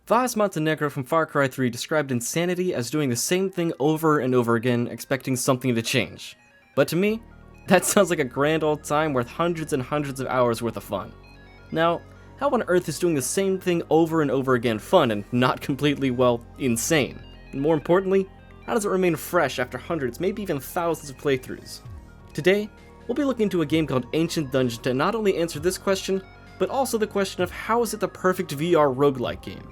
Vaz Montenegro from Far Cry 3 described insanity as doing the same thing over and over again, expecting something to change. But to me, that sounds like a grand old time worth hundreds and hundreds of hours worth of fun. Now, how on earth is doing the same thing over and over again fun and not completely, well, insane? And more importantly, how does it remain fresh after hundreds, maybe even thousands of playthroughs? Today, we'll be looking into a game called Ancient Dungeon to not only answer this question, but also the question of how is it the perfect VR roguelike game?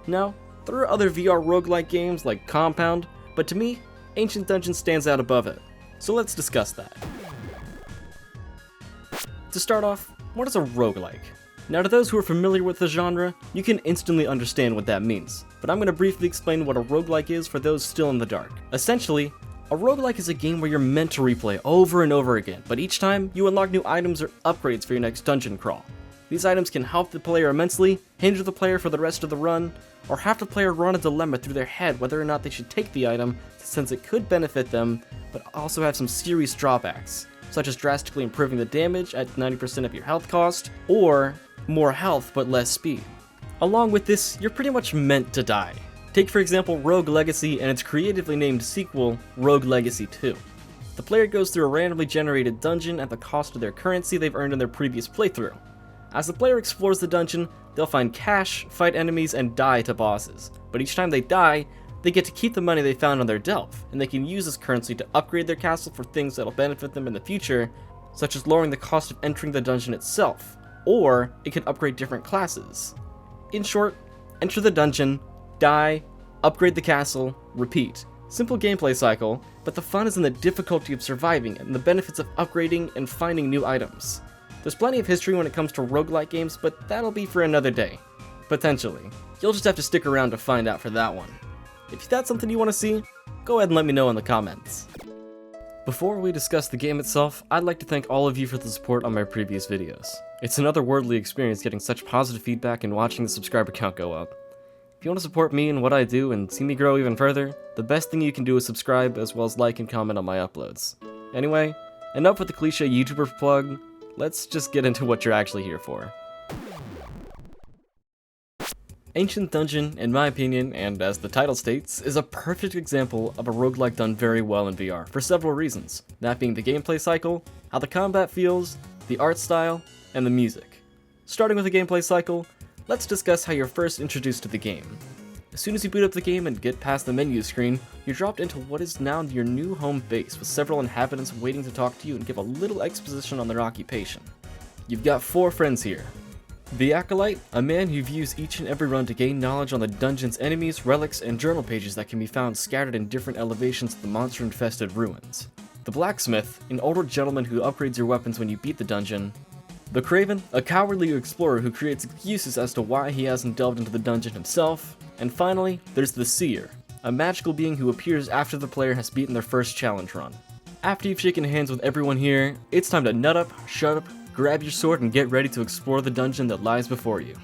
Now, there are other VR roguelike games like Compound, but to me, Ancient Dungeon stands out above it. So let's discuss that. To start off, what is a roguelike? Now to those who are familiar with the genre, you can instantly understand what that means, but I'm going to briefly explain what a roguelike is for those still in the dark. Essentially, a roguelike is a game where you're meant to replay over and over again, but each time you unlock new items or upgrades for your next dungeon crawl. These items can help the player immensely, hinder the player for the rest of the run, or have the player run a dilemma through their head whether or not they should take the item since it could benefit them, but also have some serious drawbacks, such as drastically improving the damage at 90% of your health cost, or more health but less speed. Along with this, you're pretty much meant to die. Take for example Rogue Legacy and its creatively named sequel, Rogue Legacy 2. The player goes through a randomly generated dungeon at the cost of their currency they've earned in their previous playthrough. As the player explores the dungeon, they'll find cash, fight enemies, and die to bosses. But each time they die, they get to keep the money they found on their delve, and they can use this currency to upgrade their castle for things that'll benefit them in the future, such as lowering the cost of entering the dungeon itself, or it can upgrade different classes. In short, enter the dungeon, die, upgrade the castle, repeat. Simple gameplay cycle, but the fun is in the difficulty of surviving and the benefits of upgrading and finding new items. There's plenty of history when it comes to roguelike games, but that'll be for another day. Potentially. You'll just have to stick around to find out for that one. If that's something you want to see, go ahead and let me know in the comments. Before we discuss the game itself, I'd like to thank all of you for the support on my previous videos. It's an otherworldly experience getting such positive feedback and watching the subscriber count go up. If you want to support me and what I do and see me grow even further, the best thing you can do is subscribe as well as like and comment on my uploads. Anyway, enough with the cliche YouTuber plug, let's just get into what you're actually here for. Ancient Dungeon, in my opinion, and as the title states, is a perfect example of a roguelike done very well in VR, for several reasons, that being the gameplay cycle, how the combat feels, the art style, and the music. Starting with the gameplay cycle, let's discuss how you're first introduced to the game. As soon as you boot up the game and get past the menu screen, you're dropped into what is now your new home base, with several inhabitants waiting to talk to you and give a little exposition on their occupation. You've got 4 friends here. The Acolyte, a man who views each and every run to gain knowledge on the dungeon's enemies, relics, and journal pages that can be found scattered in different elevations of the monster-infested ruins. The Blacksmith, an older gentleman who upgrades your weapons when you beat the dungeon. The Craven, a cowardly explorer who creates excuses as to why he hasn't delved into the dungeon himself. And finally, there's the Seer, a magical being who appears after the player has beaten their first challenge run. After you've shaken hands with everyone here, it's time to nut up, shut up, grab your sword, and get ready to explore the dungeon that lies before you.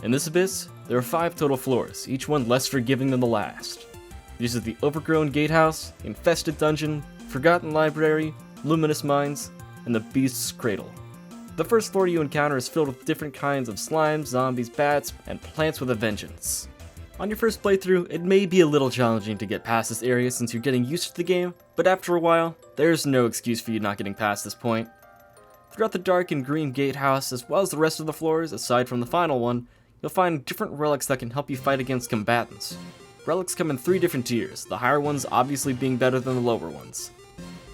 In this abyss, there are 5 total floors, each one less forgiving than the last. These are the Overgrown Gatehouse, Infested Dungeon, Forgotten Library, Luminous Mines, and the Beast's Cradle. The first floor you encounter is filled with different kinds of slimes, zombies, bats, and plants with a vengeance. On your first playthrough, it may be a little challenging to get past this area since you're getting used to the game, but after a while, there's no excuse for you not getting past this point. Throughout the dark and green gatehouse, as well as the rest of the floors, aside from the final one, you'll find different relics that can help you fight against combatants. Relics come in 3 different tiers, the higher ones obviously being better than the lower ones.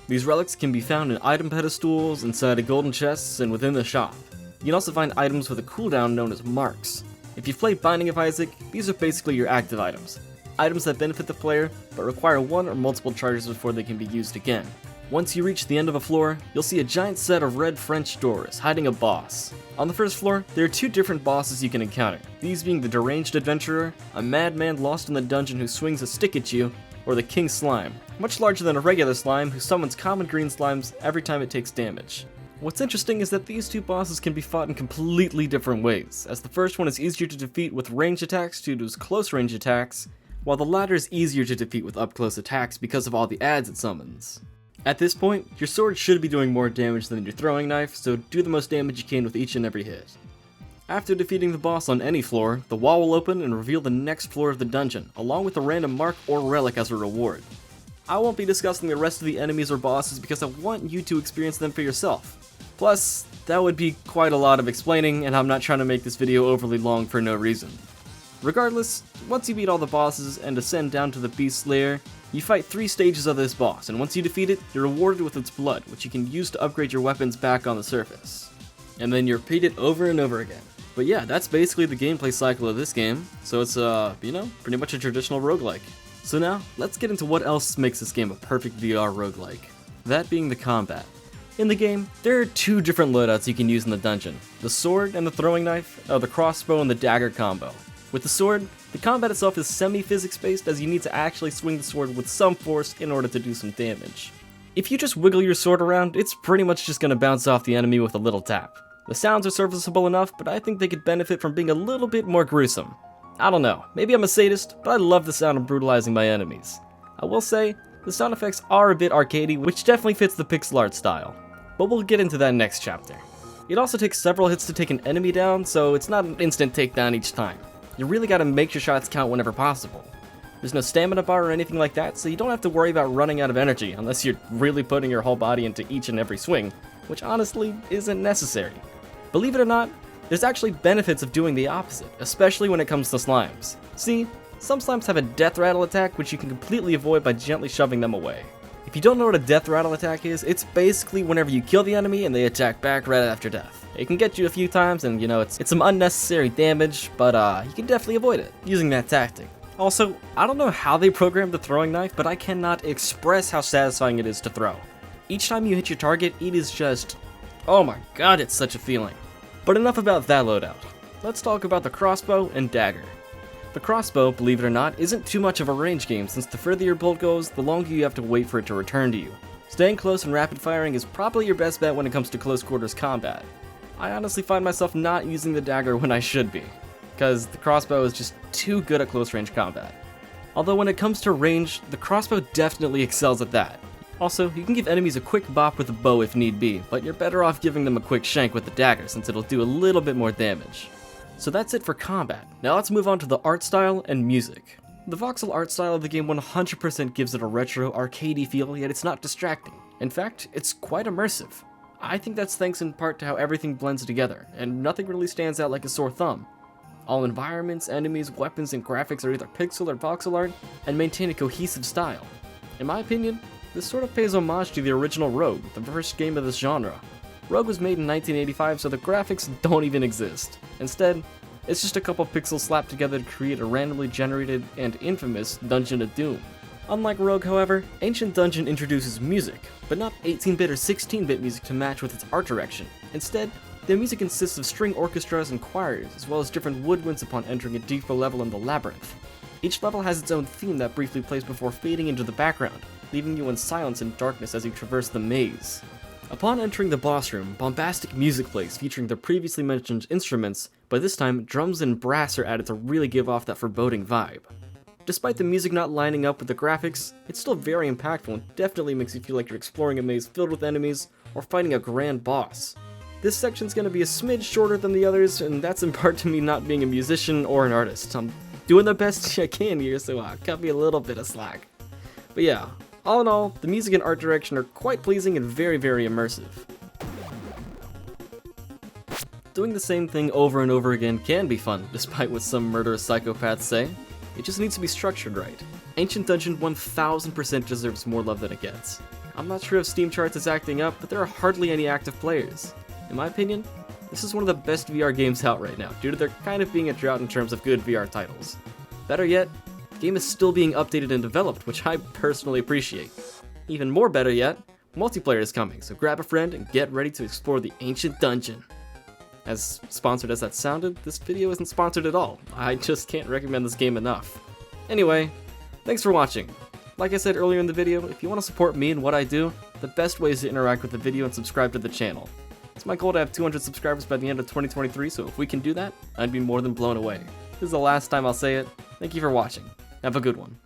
These relics can be found in item pedestals, inside of golden chests, and within the shop. You can also find items with a cooldown known as marks. If you've played Binding of Isaac, these are basically your active items. Items that benefit the player, but require 1 or multiple charges before they can be used again. Once you reach the end of a floor, you'll see a giant set of red French doors hiding a boss. On the first floor, there are 2 different bosses you can encounter, these being the Deranged Adventurer, a madman lost in the dungeon who swings a stick at you, or the King Slime, much larger than a regular slime who summons common green slimes every time it takes damage. What's interesting is that these 2 bosses can be fought in completely different ways, as the first one is easier to defeat with ranged attacks due to his close range attacks, while the latter is easier to defeat with up close attacks because of all the adds it summons. At this point, your sword should be doing more damage than your throwing knife, so do the most damage you can with each and every hit. After defeating the boss on any floor, the wall will open and reveal the next floor of the dungeon, along with a random mark or relic as a reward. I won't be discussing the rest of the enemies or bosses because I want you to experience them for yourself. Plus, that would be quite a lot of explaining, and I'm not trying to make this video overly long for no reason. Regardless, once you beat all the bosses and ascend down to the Beast's lair, you fight 3 stages of this boss, and once you defeat it, you're rewarded with its blood, which you can use to upgrade your weapons back on the surface. And then you repeat it over and over again. But yeah, that's basically the gameplay cycle of this game, so it's, pretty much a traditional roguelike. So now, let's get into what else makes this game a perfect VR roguelike. That being the combat. In the game, there are 2 different loadouts you can use in the dungeon. The sword and the throwing knife, or the crossbow and the dagger combo. With the sword, the combat itself is semi-physics based as you need to actually swing the sword with some force in order to do some damage. If you just wiggle your sword around, it's pretty much just gonna bounce off the enemy with a little tap. The sounds are serviceable enough, but I think they could benefit from being a little bit more gruesome. I don't know, maybe I'm a sadist, but I love the sound of brutalizing my enemies. I will say, the sound effects are a bit arcadey, which definitely fits the pixel art style. But we'll get into that next chapter. It also takes several hits to take an enemy down, so it's not an instant takedown each time. You really gotta make your shots count whenever possible. There's no stamina bar or anything like that, so you don't have to worry about running out of energy unless you're really putting your whole body into each and every swing, which honestly isn't necessary. Believe it or not, there's actually benefits of doing the opposite, especially when it comes to slimes. See, some slimes have a death rattle attack which you can completely avoid by gently shoving them away. If you don't know what a death rattle attack is, it's basically whenever you kill the enemy and they attack back right after death. It can get you a few times and it's some unnecessary damage, but you can definitely avoid it using that tactic. Also, I don't know how they programmed the throwing knife, but I cannot express how satisfying it is to throw. Each time you hit your target, it is just, oh my god, it's such a feeling. But enough about that loadout. Let's talk about the crossbow and dagger. The crossbow, believe it or not, isn't too much of a range game since the further your bolt goes, the longer you have to wait for it to return to you. Staying close and rapid firing is probably your best bet when it comes to close quarters combat. I honestly find myself not using the dagger when I should be, because the crossbow is just too good at close range combat. Although when it comes to range, the crossbow definitely excels at that. Also, you can give enemies a quick bop with a bow if need be, but you're better off giving them a quick shank with the dagger since it'll do a little bit more damage. So that's it for combat. Now let's move on to the art style and music. The voxel art style of the game 100% gives it a retro, arcadey feel, yet it's not distracting. In fact, it's quite immersive. I think that's thanks in part to how everything blends together, and nothing really stands out like a sore thumb. All environments, enemies, weapons, and graphics are either pixel or voxel art, and maintain a cohesive style. In my opinion, this sort of pays homage to the original Rogue, the first game of this genre. Rogue was made in 1985, so the graphics don't even exist. Instead, it's just a couple pixels slapped together to create a randomly generated and infamous Dungeon of Doom. Unlike Rogue, however, Ancient Dungeon introduces music, but not 18-bit or 16-bit music to match with its art direction. Instead, the music consists of string orchestras and choirs, as well as different woodwinds upon entering a deeper level in the labyrinth. Each level has its own theme that briefly plays before fading into the background, leaving you in silence and darkness as you traverse the maze. Upon entering the boss room, bombastic music plays featuring the previously mentioned instruments, but this time drums and brass are added to really give off that foreboding vibe. Despite the music not lining up with the graphics, it's still very impactful and definitely makes you feel like you're exploring a maze filled with enemies or fighting a grand boss. This section's gonna be a smidge shorter than the others, and that's in part to me not being a musician or an artist. I'm doing the best I can here, so cut me a little bit of slack. But yeah, all in all, the music and art direction are quite pleasing and very, very immersive. Doing the same thing over and over again can be fun, despite what some murderous psychopaths say. It just needs to be structured right. Ancient Dungeon 1000% deserves more love than it gets. I'm not sure if Steam Charts is acting up, but there are hardly any active players. In my opinion, this is one of the best VR games out right now, due to there kind of being a drought in terms of good VR titles. Better yet, the game is still being updated and developed, which I personally appreciate. Even more better yet, multiplayer is coming, so grab a friend and get ready to explore the Ancient Dungeon. As sponsored as that sounded, this video isn't sponsored at all. I just can't recommend this game enough. Anyway, thanks for watching. Like I said earlier in the video, if you want to support me and what I do, the best way is to interact with the video and subscribe to the channel. It's my goal to have 200 subscribers by the end of 2023, so if we can do that, I'd be more than blown away. This is the last time I'll say it. Thank you for watching. Have a good one.